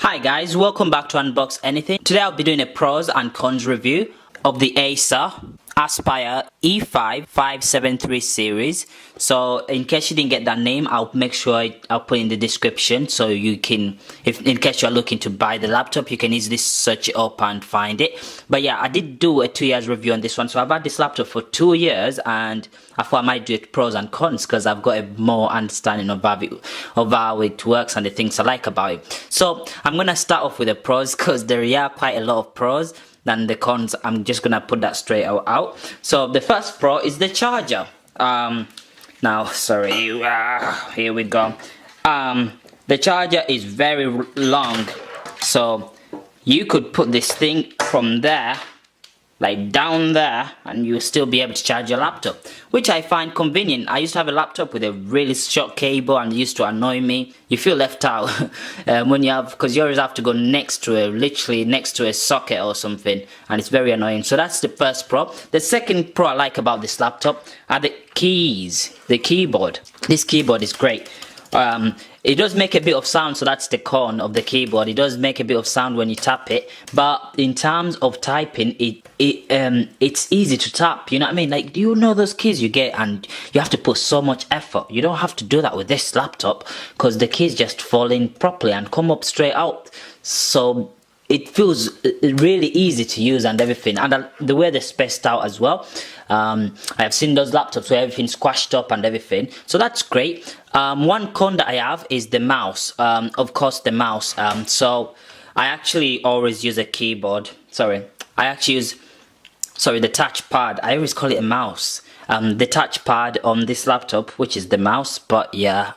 Hi guys, welcome back to Unbox Anything. Today I'll be doing a pros and cons review of the Acer Aspire E5-573 series. So in case you didn't get that name, I'll make sure I'll put in the description so you can, if in case you're looking to buy the laptop, you can easily search it up and find it. But yeah, I did do a 2 years review on this one. So I've had this laptop for 2 years and I thought I might do it pros and cons because I've got a more understanding of how it works and the things I like about it. So I'm gonna start off with the pros because there are quite a lot of pros than the cons. I'm just gonna put that straight out. So the first pro is the charger. Now sorry, here we go. The charger is very long, so you could put this thing from there, like down there, and you'll still be able to charge your laptop, which I find convenient. I used to have a laptop with a really short cable and it used to annoy me. You feel left out when you have, because you always have to go next to it, literally next to a socket or something, and it's very annoying. So that's the first pro. The second pro I like about this laptop are the keys, the keyboard. This keyboard is great. It does make a bit of sound, so that's the con of the keyboard. It does make a bit of sound when you tap it, but in terms of typing, it's easy to tap. You know what I mean? Like, do you know those keys you get and you have to put so much effort? You don't have to do that with this laptop because the keys just fall in properly and come up straight out. So it feels really easy to use and everything, and the way they're spaced out as well. I have seen those laptops where everything's squashed up and everything, so that's great. One con that I have is the mouse. Of course, the mouse. So I actually always use a keyboard. The touchpad. I always call it a mouse. The touchpad on this laptop, which is the mouse, but yeah,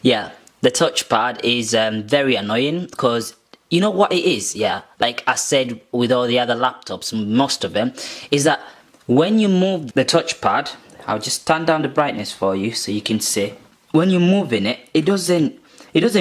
yeah, the touchpad is very annoying because you know what it is, yeah, like I said with all the other laptops, most of them, is that when you move the touchpad, I'll just turn down the brightness for you so you can see. When you're moving it, it doesn't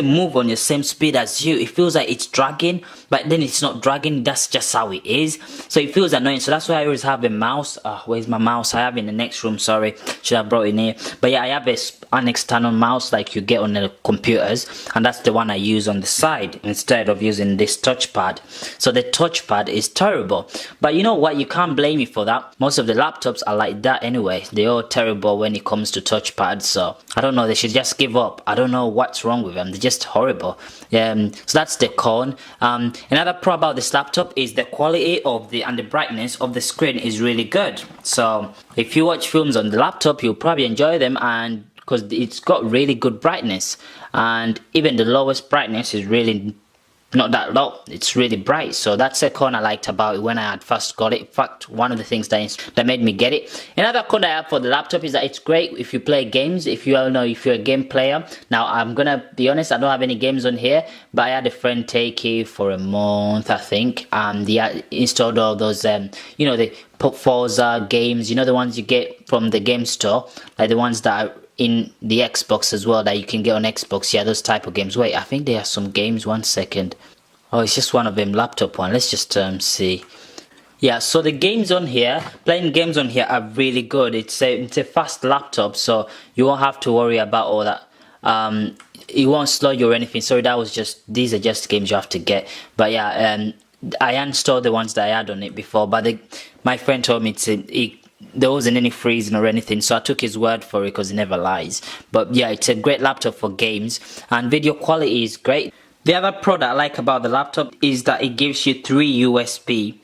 move on the same speed as you. It feels like it's dragging, but then it's not dragging. That's just how it is. So it feels annoying. So that's why I always have a mouse. Where's my mouse? I have it in the next room. Sorry, should have brought it in here. But yeah, I have an external mouse like you get on the computers, and that's the one I use on the side instead of using this touchpad. So the touchpad is terrible. But you know what? You can't blame me for that. Most of the laptops are like that anyway. They're all terrible when it comes to touchpads. So I don't know. They should just give up. I don't know what's wrong with them. They're just horrible. So that's the con. Another pro about this laptop is the quality of the brightness of the screen is really good. So if you watch films on the laptop, you'll probably enjoy them, and because it's got really good brightness, and even the lowest brightness is really not that low. It's really bright. So that's a con I liked about it when I had first got it. In fact, one of the things that made me get it. Another con I have for the laptop is that it's great if you play games. If you all know, if you're a game player. Now I'm gonna be honest, I don't have any games on here, but I had a friend take it for a month, I think, and they installed all those you know, the Forza games, you know, the ones you get from the game store, like the ones that are in the Xbox as well, that you can get on Xbox. Yeah, those type of games. Wait, I think there are some games. 1 second. Oh, it's just one of them laptop one. Let's just see. Yeah, so the games on here, playing games on here are really good. It's a fast laptop, so you won't have to worry about all that. It won't slow you or anything. Sorry, these are just games you have to get. But yeah, I uninstalled the ones that I had on it before, but my friend told me there wasn't any freezing or anything, so I took his word for it because he never lies. But yeah, it's a great laptop for games, and video quality is great. The other pro that I like about the laptop is that it gives you 3 USB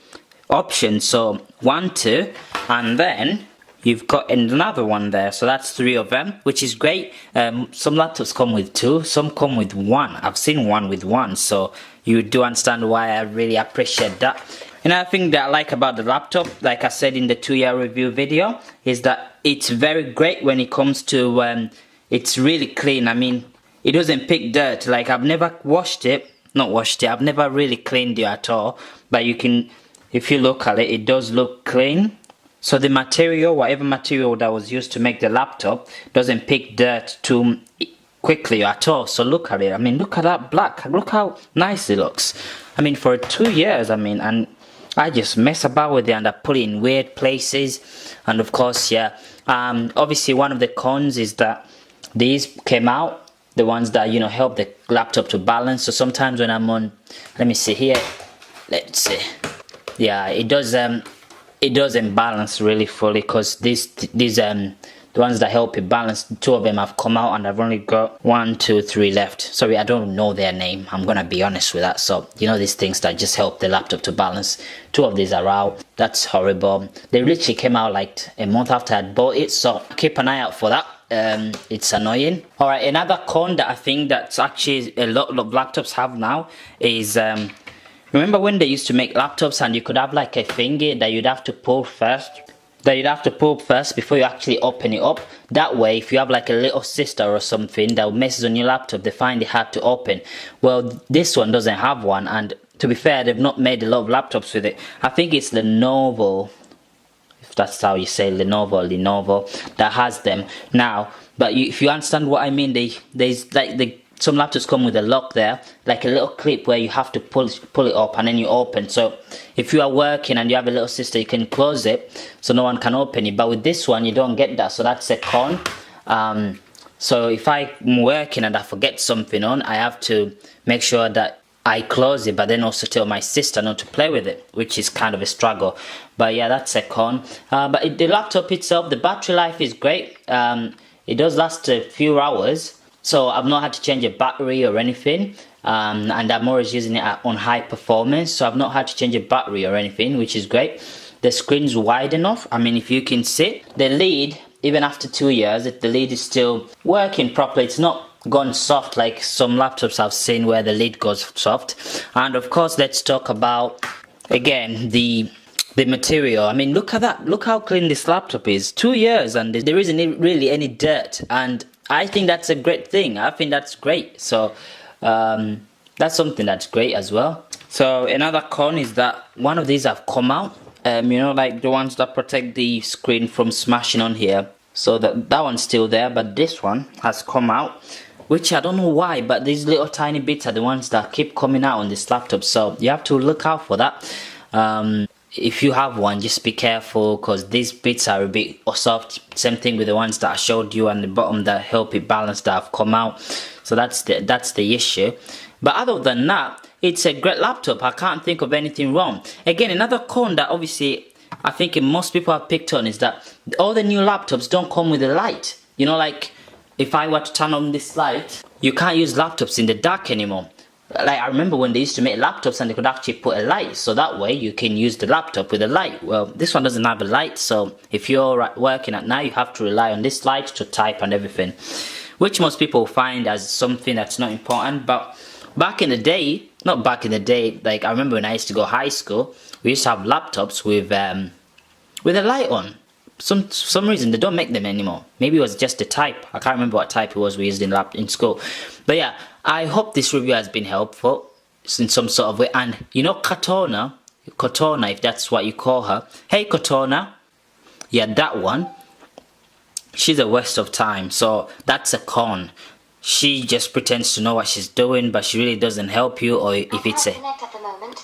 options. So 1, 2, and then you've got another one there. So that's 3 of them, which is great. Some laptops come with 2, some come with 1. I've seen one with 1, so you do understand why I really appreciate that. Another thing that I like about the laptop, like I said in the 2-year review video, is that it's very great when it comes to, it's really clean. I mean, it doesn't pick dirt. Like, I've never I've never really cleaned it at all. But you can, if you look at it, it does look clean. So the material, whatever material that was used to make the laptop, doesn't pick dirt too quickly at all. So look at it. I mean, look at that black. Look how nice it looks. I mean, for 2 years, I mean, and I just mess about with it and I put it in weird places. And of course, yeah, obviously one of the cons is that these came out the ones that, you know, help the laptop to balance. So sometimes when I'm on, let me see here, let's see, yeah, it doesn't balance really fully, because these the ones that help it balance, 2 of them have come out and I've only got 1, 2, 3 left. Sorry, I don't know their name, I'm gonna be honest with that. So you know, these things that just help the laptop to balance, 2 of these are out. That's horrible. They literally came out like a month after I'd bought it, so keep an eye out for that. It's annoying. All right, another con that I think that's actually a lot of laptops have now is remember when they used to make laptops and you could have like a thingy that you'd have to pull first before you actually open it up. That way, if you have like a little sister or something that messes on your laptop, they find it hard to open. Well, this one doesn't have one, and to be fair, they've not made a lot of laptops with it. I think it's Lenovo, if that's how you say Lenovo, that has them now. But if you understand what I mean, there's like some laptops come with a lock there, like a little clip where you have to pull it up and then you open. So if you are working and you have a little sister, you can close it so no one can open it. But with this one, you don't get that, so that's a con. So if I'm working and I forget something on, I have to make sure that I close it, but then also tell my sister not to play with it, which is kind of a struggle. But yeah, that's a con. But the laptop itself, the battery life is great. It does last a few hours. So I've not had to change a battery or anything, and I'm always using it on high performance, so I've not had to change a battery or anything, which is great. The screen's wide enough. I mean, if you can see, the lid, even after 2 years, the lid is still working properly. It's not gone soft like some laptops I've seen where the lid goes soft. And of course, let's talk about, again, the material. I mean, look at that. Look how clean this laptop is. 2 years and there isn't really any dirt, and I think that's a great thing. I think that's great. So that's something that's great as well. So another con is that one of these have come out. You know, like the ones that protect the screen from smashing on here. So that one's still there, but this one has come out, which I don't know why, but these little tiny bits are the ones that keep coming out on this laptop. So you have to look out for that. If you have one, just be careful, because these bits are a bit soft. Same thing with the ones that I showed you on the bottom that help it balance that have come out. So that's the issue. But other than that, it's a great laptop. I can't think of anything wrong. Again, another con that obviously I think most people have picked on is that all the new laptops don't come with a light. You know, like if I were to turn on this light, you can't use laptops in the dark anymore. Like I remember when they used to make laptops and they could actually put a light, so that way you can use the laptop with a light. Well, this one doesn't have a light, so if you're working at night, you have to rely on this light to type and everything, which most people find as something that's not important. But back in the day, not back in the day, like I remember when I used to go high school, we used to have laptops with a light on. For some reason they don't make them anymore. Maybe it was just the type. I can't remember what type it was we used in school. But yeah, I hope this review has been helpful in some sort of way. And you know, Cortana, if that's what you call her. Hey Cortana, yeah, that one. She's a waste of time. So that's a con. She just pretends to know what she's doing, but she really doesn't help you. Or if it's a,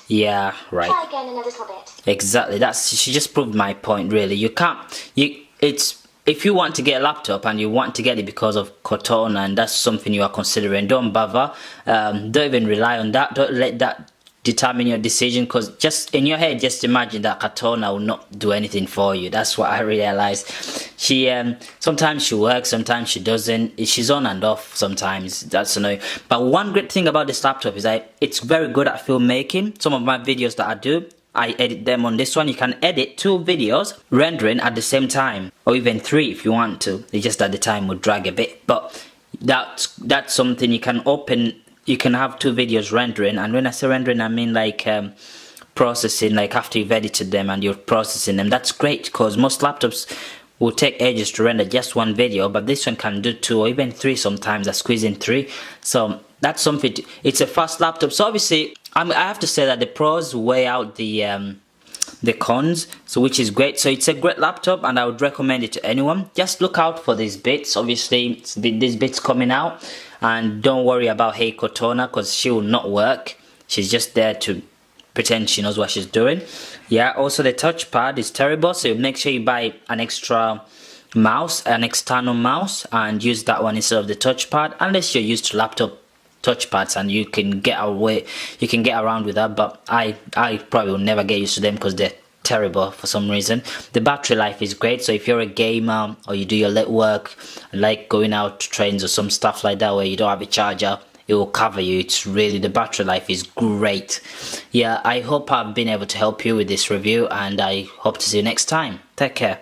yeah, right. Try again in a little bit. Exactly. She just proved my point. Really, you can't. If you want to get a laptop and you want to get it because of Cortana, and that's something you are considering, don't bother. Don't even rely on that. Don't let that determine your decision, because just in your head, just imagine that Cortana will not do anything for you. That's what I realized. She sometimes she works, sometimes she doesn't. She's on and off sometimes. That's annoying. But one great thing about this laptop is that it's very good at filmmaking. Some of my videos that I do, I edit them on this one. You can edit 2 videos rendering at the same time, or even 3 if you want to. It's just that the time would drag a bit, but that's something you can open. You can have 2 videos rendering, and when I say rendering, I mean like processing, like after you've edited them and you're processing them. That's great, because most laptops will take ages to render just 1 video, but this one can do 2 or even 3 sometimes. I squeeze in 3, so that's something. It's a fast laptop, so obviously I have to say that the pros weigh out the cons, so which is great. So it's a great laptop and I would recommend it to anyone. Just look out for these bits. Obviously these bits coming out, and don't worry about Hey Cortana, because she will not work. She's just there to pretend she knows what she's doing. Yeah, also the touchpad is terrible, so make sure you buy an extra mouse, an external mouse, and use that one instead of the touchpad, unless you're used to laptop touchpads and you can get around with that. But I probably will never get used to them because they're terrible for some reason. The battery life is great, so if you're a gamer or you do your lit work, like going out to trains or some stuff like that where you don't have a charger, it will cover you. It's really, the battery life is great. Yeah, I hope I've been able to help you with this review, and I hope to see you next time. Take care.